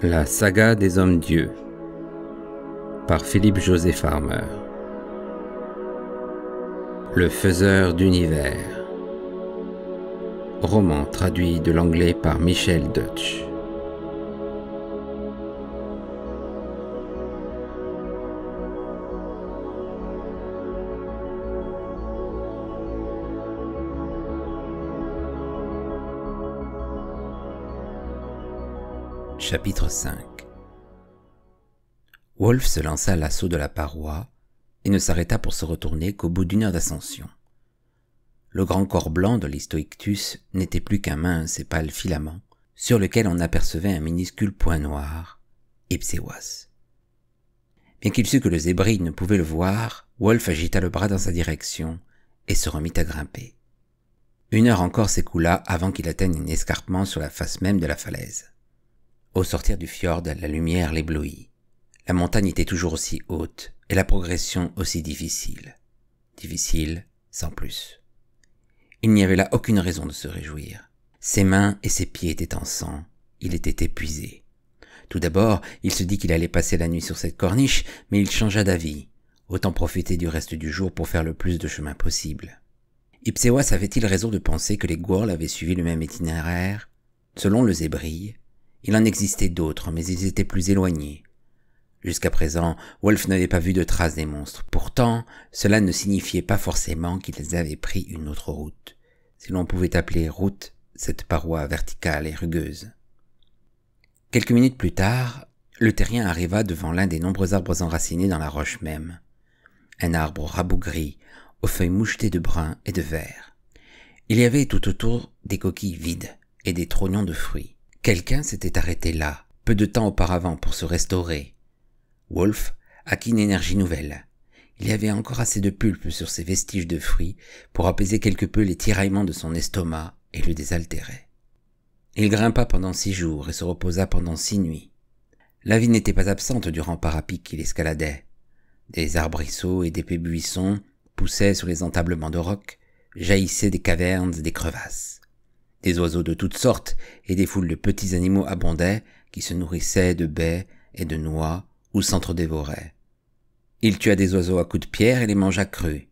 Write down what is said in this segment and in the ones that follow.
La saga des hommes-dieux par Philippe José Farmer. Le faiseur d'univers. Roman traduit de l'anglais par Michel Deutsch. Chapitre 5. Wolf se lança à l'assaut de la paroi et ne s'arrêta pour se retourner qu'au bout d'1 heure d'ascension. Le grand corps blanc de l'Histoictus n'était plus qu'un mince et pâle filament sur lequel on apercevait un minuscule point noir, Ipsewas. Bien qu'il sût que le zébride ne pouvait le voir, Wolf agita le bras dans sa direction et se remit à grimper. 1 heure encore s'écoula avant qu'il atteigne un escarpement sur la face même de la falaise. Au sortir du fjord, la lumière l'éblouit. La montagne était toujours aussi haute et la progression aussi difficile. Difficile, sans plus. Il n'y avait là aucune raison de se réjouir. Ses mains et ses pieds étaient en sang. Il était épuisé. Tout d'abord, il se dit qu'il allait passer la nuit sur cette corniche, mais il changea d'avis. Autant profiter du reste du jour pour faire le plus de chemin possible. Ipsewas avait-il raison de penser que les Goa'uld avaient suivi le même itinéraire? Selon le zébrille, il en existait d'autres, mais ils étaient plus éloignés. Jusqu'à présent, Wolf n'avait pas vu de traces des monstres. Pourtant, cela ne signifiait pas forcément qu'ils avaient pris une autre route, si l'on pouvait appeler route cette paroi verticale et rugueuse. Quelques minutes plus tard, le terrien arriva devant l'un des nombreux arbres enracinés dans la roche même. Un arbre rabougri, aux feuilles mouchetées de brun et de vert. Il y avait tout autour des coquilles vides et des trognons de fruits. Quelqu'un s'était arrêté là, peu de temps auparavant, pour se restaurer. Wolf acquit une énergie nouvelle. Il y avait encore assez de pulpe sur ces vestiges de fruits pour apaiser quelque peu les tiraillements de son estomac et le désaltérer. Il grimpa pendant 6 jours et se reposa pendant 6 nuits. La vie n'était pas absente du rempart à pic qu'il escaladait. Des arbrisseaux et d'épais buissons poussaient sur les entablements de roc, jaillissaient des cavernes et des crevasses. Des oiseaux de toutes sortes et des foules de petits animaux abondaient qui se nourrissaient de baies et de noix ou s'entre-dévoraient. Il tua des oiseaux à coups de pierre et les mangea crus.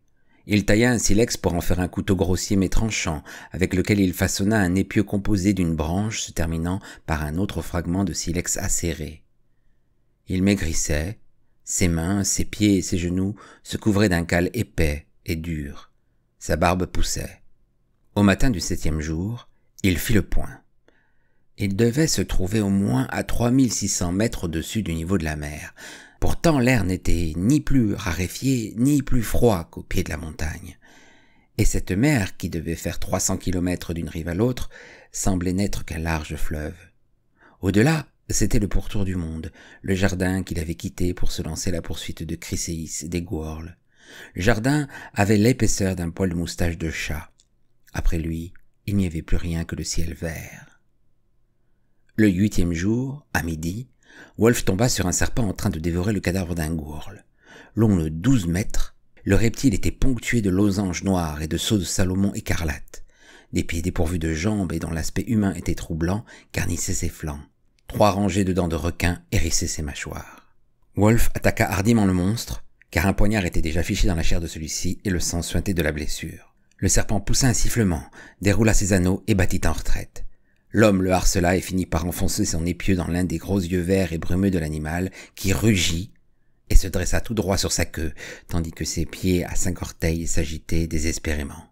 Il tailla un silex pour en faire un couteau grossier mais tranchant, avec lequel il façonna un épieu composé d'une branche se terminant par un autre fragment de silex acéré. Il maigrissait, ses mains, ses pieds et ses genoux se couvraient d'un cale épais et dur. Sa barbe poussait. Au matin du 7e jour, il fit le point. Il devait se trouver au moins à 3600 mètres au-dessus du niveau de la mer. Pourtant, l'air n'était ni plus raréfié, ni plus froid qu'au pied de la montagne. Et cette mer, qui devait faire 300 kilomètres d'une rive à l'autre, semblait n'être qu'un large fleuve. Au-delà, c'était le pourtour du monde, le jardin qu'il avait quitté pour se lancer à la poursuite de Chryséis et des Goa'uld. Le jardin avait l'épaisseur d'un poil de moustache de chat. Après lui, il n'y avait plus rien que le ciel vert. Le 8e jour, à midi, Wolf tomba sur un serpent en train de dévorer le cadavre d'un Goa'uld. Long de 12 mètres, le reptile était ponctué de losanges noirs et de sceaux de Salomon écarlates. Des pieds dépourvus de jambes et dont l'aspect humain était troublant garnissaient ses flancs. 3 rangées de dents de requin hérissaient ses mâchoires. Wolf attaqua hardiment le monstre, car un poignard était déjà fiché dans la chair de celui-ci et le sang suintait de la blessure. Le serpent poussa un sifflement, déroula ses anneaux et battit en retraite. L'homme le harcela et finit par enfoncer son épieu dans l'un des gros yeux verts et brumeux de l'animal, qui rugit et se dressa tout droit sur sa queue, tandis que ses pieds à 5 orteils s'agitaient désespérément.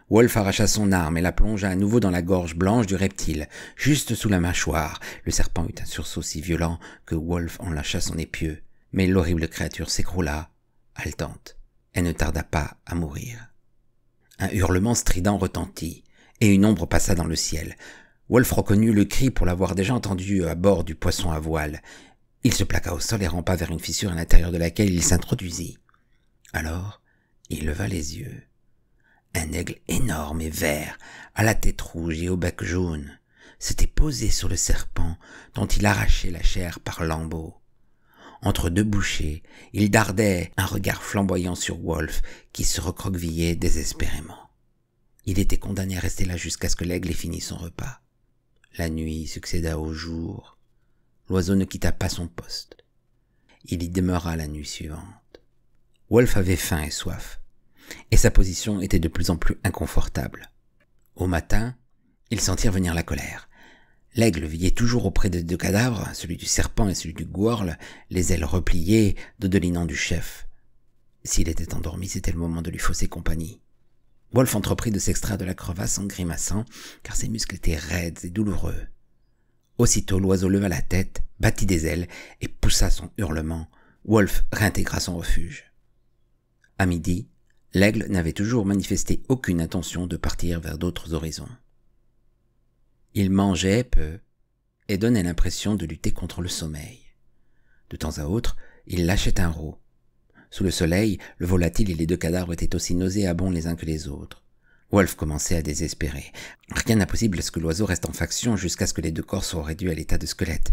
Wolf arracha son arme et la plongea à nouveau dans la gorge blanche du reptile, juste sous la mâchoire. Le serpent eut un sursaut si violent que Wolf en lâcha son épieu, mais l'horrible créature s'écroula, haletante, et ne tarda pas à mourir. Un hurlement strident retentit, et une ombre passa dans le ciel. Wolf reconnut le cri pour l'avoir déjà entendu à bord du poisson à voile. Il se plaqua au sol et rampa vers une fissure à l'intérieur de laquelle il s'introduisit. Alors, il leva les yeux. Un aigle énorme et vert, à la tête rouge et au bec jaune, s'était posé sur le serpent dont il arrachait la chair par lambeaux. Entre 2 bouchées, il dardait un regard flamboyant sur Wolf qui se recroquevillait désespérément. Il était condamné à rester là jusqu'à ce que l'aigle ait fini son repas. La nuit succéda au jour. l'oiseau ne quitta pas son poste. Il y demeura la nuit suivante. Wolf avait faim et soif, et sa position était de plus en plus inconfortable. Au matin, ils sentirent venir la colère. L'aigle veillait toujours auprès des deux cadavres, celui du serpent et celui du gworl, les ailes repliées, dodelinant du chef. S'il était endormi, c'était le moment de lui fausser compagnie. Wolf entreprit de s'extraire de la crevasse en grimaçant, car ses muscles étaient raides et douloureux. Aussitôt, l'oiseau leva la tête, battit des ailes et poussa son hurlement. Wolf réintégra son refuge. À midi, l'aigle n'avait toujours manifesté aucune intention de partir vers d'autres horizons. Il mangeait peu et donnait l'impression de lutter contre le sommeil. De temps à autre, il lâchait un rot. Sous le soleil, le volatile et les deux cadavres étaient aussi nauséabonds les uns que les autres. Wolf commençait à désespérer. Rien d'impossible à ce que l'oiseau reste en faction jusqu'à ce que les deux corps soient réduits à l'état de squelette.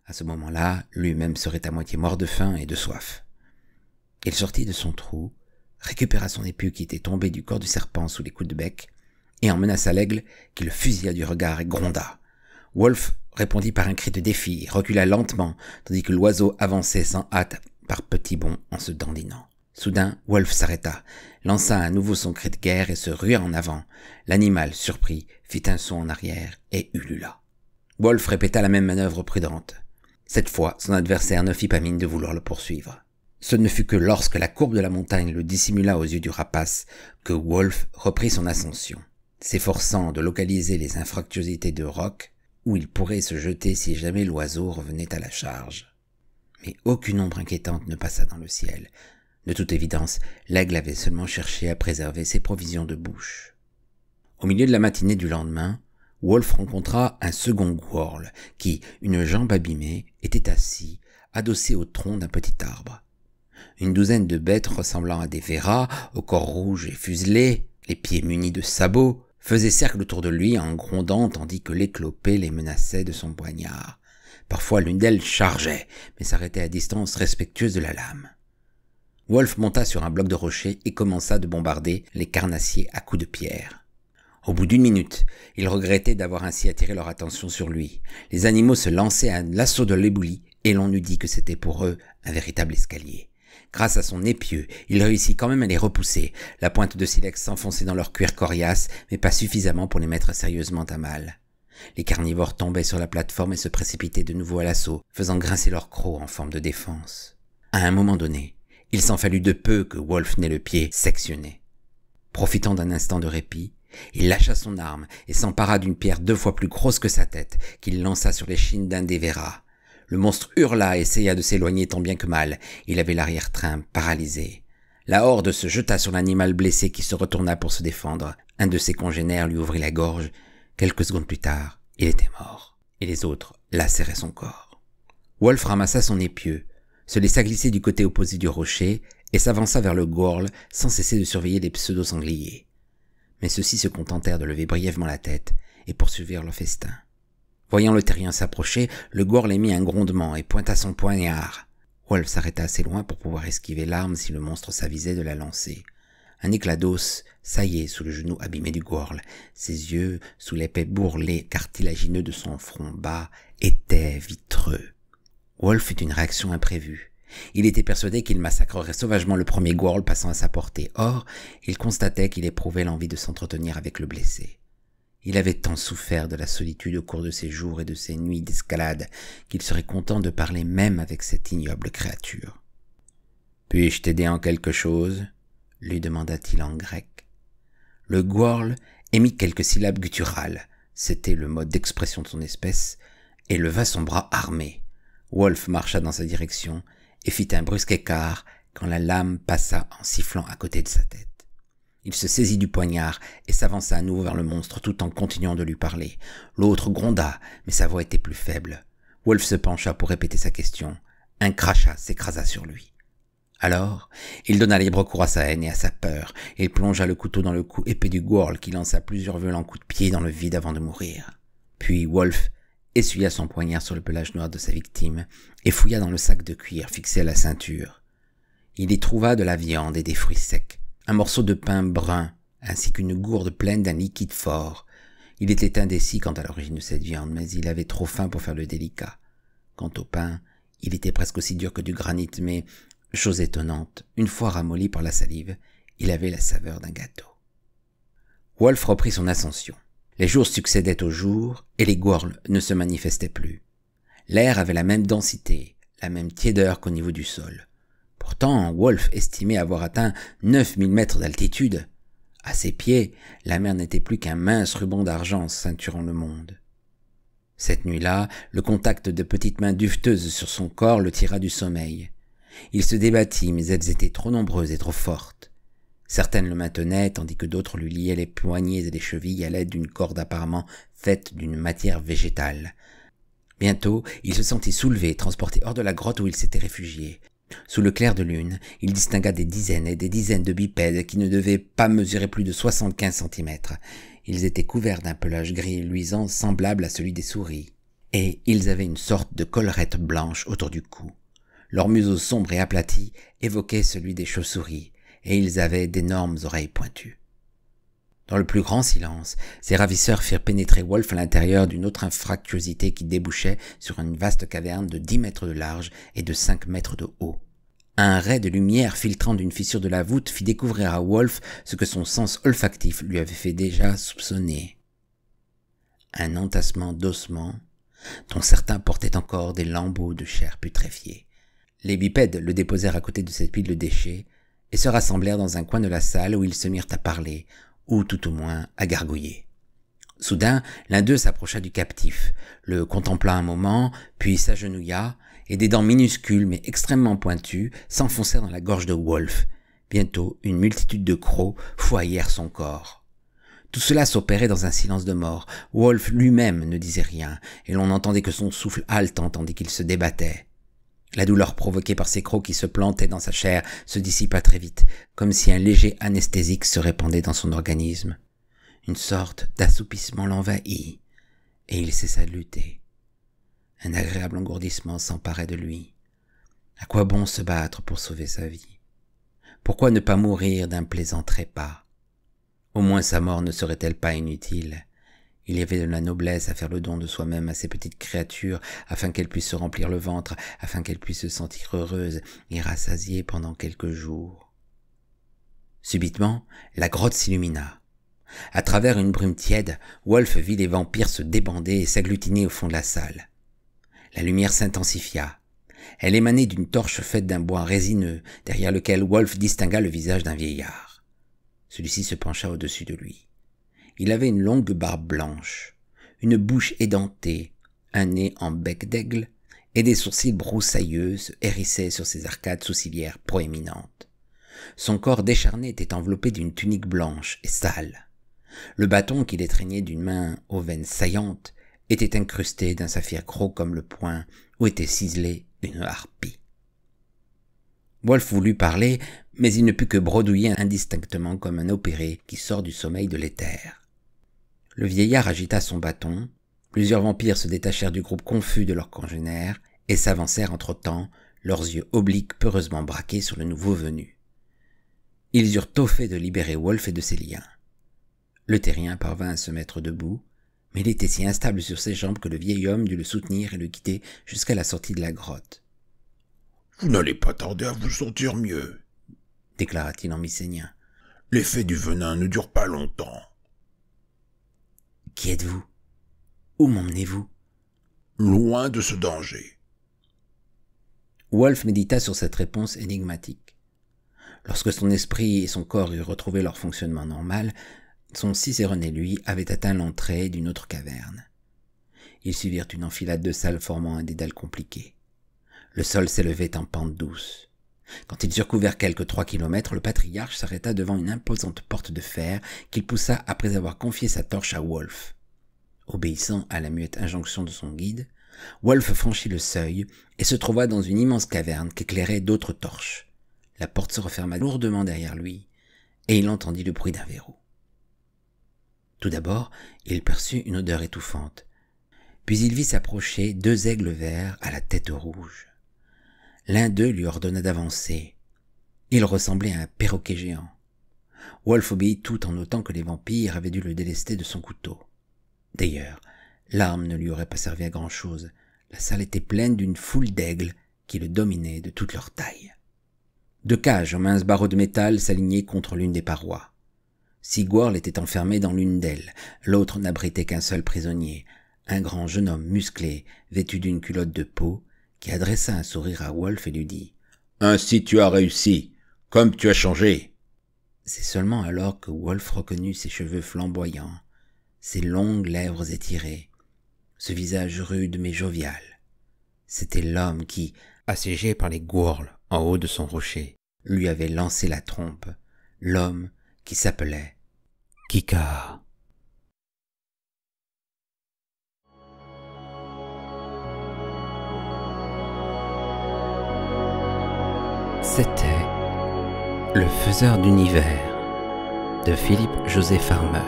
À ce moment-là, lui-même serait à moitié mort de faim et de soif. Il sortit de son trou, récupéra son épieu qui était tombé du corps du serpent sous les coups de bec, et en menaça l'aigle qui le fusilla du regard et gronda. Wolf répondit par un cri de défi et recula lentement, tandis que l'oiseau avançait sans hâte par petits bonds en se dandinant. Soudain, Wolf s'arrêta, lança à nouveau son cri de guerre et se rua en avant. L'animal, surpris, fit un saut en arrière et ulula. Wolf répéta la même manœuvre prudente. Cette fois, son adversaire ne fit pas mine de vouloir le poursuivre. Ce ne fut que lorsque la courbe de la montagne le dissimula aux yeux du rapace que Wolf reprit son ascension, s'efforçant de localiser les infractuosités de roc où il pourrait se jeter si jamais l'oiseau revenait à la charge. Mais aucune ombre inquiétante ne passa dans le ciel. De toute évidence, l'aigle avait seulement cherché à préserver ses provisions de bouche. Au milieu de la matinée du lendemain, Wolf rencontra un second gworl qui, une jambe abîmée, était assis, adossé au tronc d'un petit arbre. Une douzaine de bêtes ressemblant à des veras, au corps rouge et fuselé, les pieds munis de sabots, faisaient cercle autour de lui en grondant tandis que l'éclopé les menaçait de son poignard. Parfois l'une d'elles chargeait, mais s'arrêtait à distance respectueuse de la lame. Wolf monta sur un bloc de rocher et commença de bombarder les carnassiers à coups de pierre. Au bout d'1 minute, il regrettait d'avoir ainsi attiré leur attention sur lui. Les animaux se lançaient à l'assaut de l'éboulis et l'on eût dit que c'était pour eux un véritable escalier. Grâce à son épieu, il réussit quand même à les repousser, la pointe de silex s'enfonçait dans leur cuir coriace, mais pas suffisamment pour les mettre sérieusement à mal. Les carnivores tombaient sur la plateforme et se précipitaient de nouveau à l'assaut, faisant grincer leurs crocs en forme de défense. À un moment donné, il s'en fallut de peu que Wolf n'ait le pied sectionné. Profitant d'un instant de répit, il lâcha son arme et s'empara d'une pierre 2 fois plus grosse que sa tête, qu'il lança sur l'échine d'un des veras. Le monstre hurla et essaya de s'éloigner tant bien que mal. Il avait l'arrière-train paralysé. La horde se jeta sur l'animal blessé qui se retourna pour se défendre. Un de ses congénères lui ouvrit la gorge. Quelques secondes plus tard, il était mort, et les autres lacéraient son corps. Wolf ramassa son épieu, se laissa glisser du côté opposé du rocher et s'avança vers le gworl sans cesser de surveiller les pseudo-sangliers. Mais ceux-ci se contentèrent de lever brièvement la tête et poursuivirent leur festin. Voyant le terrien s'approcher, le gworl émit un grondement et pointa son poignard. Wolf s'arrêta assez loin pour pouvoir esquiver l'arme si le monstre s'avisait de la lancer. Un éclat d'os saillait sous le genou abîmé du gworl. Ses yeux, sous l'épais bourrelet cartilagineux de son front bas, étaient vitreux. Wolf eut une réaction imprévue. Il était persuadé qu'il massacrerait sauvagement le premier gworl passant à sa portée. Or, il constatait qu'il éprouvait l'envie de s'entretenir avec le blessé. Il avait tant souffert de la solitude au cours de ses jours et de ses nuits d'escalade qu'il serait content de parler même avec cette ignoble créature. « Puis-je t'aider en quelque chose ?» lui demanda-t-il en grec. Le gworl émit quelques syllabes gutturales, c'était le mode d'expression de son espèce, et leva son bras armé. Wolf marcha dans sa direction et fit un brusque écart quand la lame passa en sifflant à côté de sa tête. Il se saisit du poignard et s'avança à nouveau vers le monstre tout en continuant de lui parler. L'autre gronda, mais sa voix était plus faible. Wolf se pencha pour répéter sa question. Un crachat s'écrasa sur lui. Alors, il donna libre cours à sa haine et à sa peur. Il plongea le couteau dans le cou épais du gworl qui lança plusieurs violents coups de pied dans le vide avant de mourir. Puis Wolf essuya son poignard sur le pelage noir de sa victime et fouilla dans le sac de cuir fixé à la ceinture. Il y trouva de la viande et des fruits secs, un morceau de pain brun, ainsi qu'une gourde pleine d'un liquide fort. Il était indécis quant à l'origine de cette viande, mais il avait trop faim pour faire le délicat. Quant au pain, il était presque aussi dur que du granit, mais, chose étonnante, une fois ramolli par la salive, il avait la saveur d'un gâteau. Wolf reprit son ascension. Les jours succédaient aux jours, et les gourles ne se manifestaient plus. L'air avait la même densité, la même tiédeur qu'au niveau du sol. Pourtant, Wolf estimait avoir atteint 9000 mètres d'altitude. À ses pieds, la mer n'était plus qu'un mince ruban d'argent ceinturant le monde. Cette nuit-là, le contact de petites mains duveteuses sur son corps le tira du sommeil. Il se débattit, mais elles étaient trop nombreuses et trop fortes. Certaines le maintenaient, tandis que d'autres lui liaient les poignets et les chevilles à l'aide d'une corde apparemment faite d'une matière végétale. Bientôt, il se sentit soulevé et transporté hors de la grotte où il s'était réfugié. Sous le clair de lune, il distingua des dizaines et des dizaines de bipèdes qui ne devaient pas mesurer plus de 75 centimètres. Ils étaient couverts d'un pelage gris luisant semblable à celui des souris. Et ils avaient une sorte de collerette blanche autour du cou. Leur museau sombre et aplati évoquait celui des chauves-souris, et ils avaient d'énormes oreilles pointues. Dans le plus grand silence, ces ravisseurs firent pénétrer Wolf à l'intérieur d'une autre anfractuosité qui débouchait sur une vaste caverne de 10 mètres de large et de 5 mètres de haut. Un ray de lumière filtrant d'une fissure de la voûte fit découvrir à Wolf ce que son sens olfactif lui avait fait déjà soupçonner. Un entassement d'ossements, dont certains portaient encore des lambeaux de chair putréfiée. Les bipèdes le déposèrent à côté de cette pile de déchets et se rassemblèrent dans un coin de la salle où ils se mirent à parler, ou tout au moins à gargouiller. Soudain, l'un d'eux s'approcha du captif, le contempla un moment, puis s'agenouilla, et des dents minuscules mais extrêmement pointues s'enfoncèrent dans la gorge de Wolf. Bientôt, une multitude de crocs foillèrent son corps. Tout cela s'opérait dans un silence de mort. Wolf lui-même ne disait rien, et l'on n'entendait que son souffle haletant tandis qu'il se débattait. La douleur provoquée par ces crocs qui se plantaient dans sa chair se dissipa très vite, comme si un léger anesthésique se répandait dans son organisme. Une sorte d'assoupissement l'envahit, et il cessa de lutter. Un agréable engourdissement s'emparait de lui. À quoi bon se battre pour sauver sa vie? Pourquoi ne pas mourir d'un plaisant trépas? Au moins sa mort ne serait-elle pas inutile? Il y avait de la noblesse à faire le don de soi-même à ces petites créatures, afin qu'elles puissent se remplir le ventre, afin qu'elles puissent se sentir heureuses et rassasiées pendant quelques jours. Subitement, la grotte s'illumina. À travers une brume tiède, Wolf vit les vampires se débander et s'agglutiner au fond de la salle. La lumière s'intensifia. Elle émanait d'une torche faite d'un bois résineux, derrière lequel Wolf distingua le visage d'un vieillard. Celui-ci se pencha au-dessus de lui. Il avait une longue barbe blanche, une bouche édentée, un nez en bec d'aigle, et des sourcils broussailleux se hérissaient sur ses arcades sourcilières proéminentes. Son corps décharné était enveloppé d'une tunique blanche et sale. Le bâton qu'il étreignait d'une main aux veines saillantes était incrusté d'un saphir gros comme le poing où était ciselée une harpie. Wolf voulut parler, mais il ne put que bredouiller indistinctement comme un opéré qui sort du sommeil de l'éther. Le vieillard agita son bâton, plusieurs vampires se détachèrent du groupe confus de leurs congénères et s'avancèrent entre-temps, leurs yeux obliques peureusement braqués sur le nouveau venu. Ils eurent tôt fait de libérer Wolf et de ses liens. Le terrien parvint à se mettre debout, mais il était si instable sur ses jambes que le vieil homme dut le soutenir et le guider jusqu'à la sortie de la grotte. « Vous n'allez pas tarder à vous sentir mieux, » déclara-t-il en mycénien. « L'effet du venin ne dure pas longtemps. » « Qui êtes-vous? Où m'emmenez-vous » ? « Loin de ce danger. » Wolf médita sur cette réponse énigmatique. Lorsque son esprit et son corps eurent retrouvé leur fonctionnement normal, son Cicérone et lui avaient atteint l'entrée d'une autre caverne. Ils suivirent une enfilade de salles formant un dédale compliqué. Le sol s'élevait en pente douce. Quand ils eurent couvert quelques 3 kilomètres, le patriarche s'arrêta devant une imposante porte de fer qu'il poussa après avoir confié sa torche à Wolf. Obéissant à la muette injonction de son guide, Wolf franchit le seuil et se trouva dans une immense caverne qu'éclairaient d'autres torches. La porte se referma lourdement derrière lui et il entendit le bruit d'un verrou. Tout d'abord, il perçut une odeur étouffante. Puis il vit s'approcher 2 aigles verts à la tête rouge. L'un d'eux lui ordonna d'avancer. Il ressemblait à un perroquet géant. Wolf obéit tout en notant que les vampires avaient dû le délester de son couteau. D'ailleurs, l'arme ne lui aurait pas servi à grand-chose. La salle était pleine d'une foule d'aigles qui le dominaient de toute leur taille. 2 cages en minces barreaux de métal s'alignaient contre l'une des parois. Sigward était enfermé dans l'une d'elles, l'autre n'abritait qu'un seul prisonnier, un grand jeune homme musclé, vêtu d'une culotte de peau, qui adressa un sourire à Wolf et lui dit « Ainsi tu as réussi, comme tu as changé. » C'est seulement alors que Wolf reconnut ses cheveux flamboyants, ses longues lèvres étirées, ce visage rude mais jovial. C'était l'homme qui, assiégé par les Gourls en haut de son rocher, lui avait lancé la trompe, l'homme qui s'appelait Kikar. C'était Le Faiseur d'univers de Philippe José Farmer.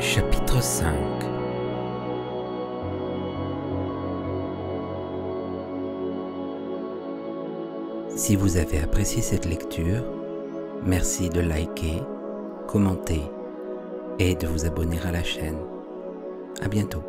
Chapitre 5. Si vous avez apprécié cette lecture, merci de liker, commenter et de vous abonner à la chaîne. À bientôt.